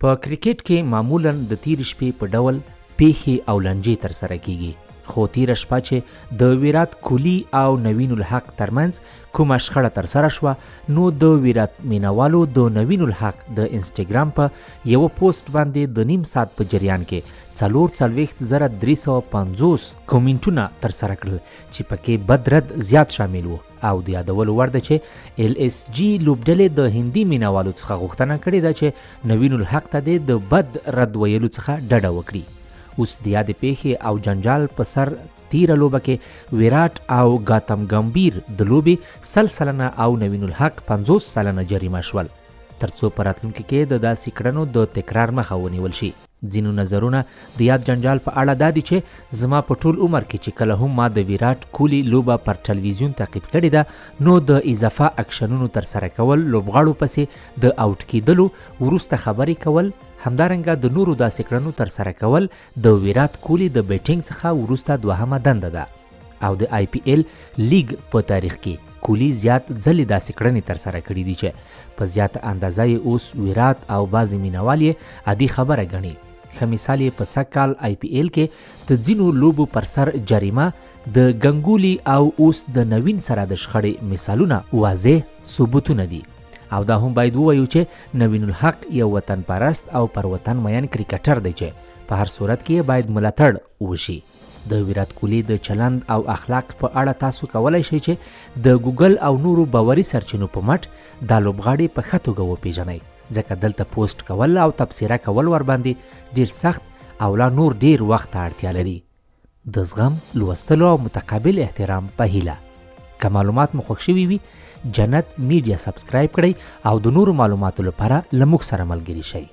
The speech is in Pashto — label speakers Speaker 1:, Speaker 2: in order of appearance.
Speaker 1: په کرکټ کې معمولا د تیر شپې په ډول پیښې او لانجې ترسره کیږي، خو تیره شپه چې د ویرات کوهلي او نوین الحق ترمنځ کومه شخړه ترسره شوه، نو د ویرات مینوالو د نوین الحق د انسټاګرام په یو پوسټ باندې د نیم ساعت په جریان کې 4350 کومنټونه ترسره کړل چې پکې بد رد زیات شامل وو، او د یادولو وړ ده چې LSG لوبډلې د هندي مینوالو څخه غوښتنه کړې ده چې نوین الحق ته د بد رد ویلو څخه ډډه وکړي. اوس د یادې پیښې او جنجال په سر تیره لوبه کې ویرات او گاتم گمبیر د لوبې 100 سلنه او نوین الحق 50 سلنه جریمه شول، ترڅو په راتلونکي کې د داسې کړنو د تکرار مخه ونیول شي. ځینو نظرونه د یاد جنجال په اړه دا دي چې زما په ټول عمر کې چې کله هم ما د ویرات کوهلي لوبه پر ټلویزیون تعقیب کړې ده، نو د اضافه اکشنونو ترسره کول، لوبغاړو پسې د آوټ کیدلو وروسته خبرې کول، همدارنګه د نورو داسې کړنو ترسره کول د ویرات کوهلي د بیټینګ څخه وروسته دوهمه دنده ده، او د IPL لیګ په تاریخ کې کوهلي زیات ځلې داسې کړنې ترسره کړي دي چې په زیاته اندازه یې اوس ویرات او بعضې مینوال یې عادي خبره ګڼي. ښه مثال یې په سږ کال IPL کې د ځینو لوبو پر سر جریمه، د ګنګولي او اوس د نوین سره د شخړې مثالونه واضح ثبوتونه دي. او دا هم باید ووایو چې نوین الحق یو وطن پرست او پر وطن مین کرکټر دی چې په هر صورت کې باید ملاتړ وشي. د ویرات کوهلي د چلند او اخلاق په اړه تاسو کولای شئ چې د ګوګل او نورو باوري سرچینو په مټ دا لوبغاړي په ښه توګه وپیژنئ، ځکه دلته پوسټ کول او تبصره کول ورباندې ډیر سخت او لا نور ډیر وخت ته اړتیا لري. د زغم، لوستلو او متقابل احترام په هیله. که معلومات مو خوښ شوي وي، جنت میډیا سبسکرایب کړئ او د نورو معلوماتو لپاره له موږ سره ملګري شئ.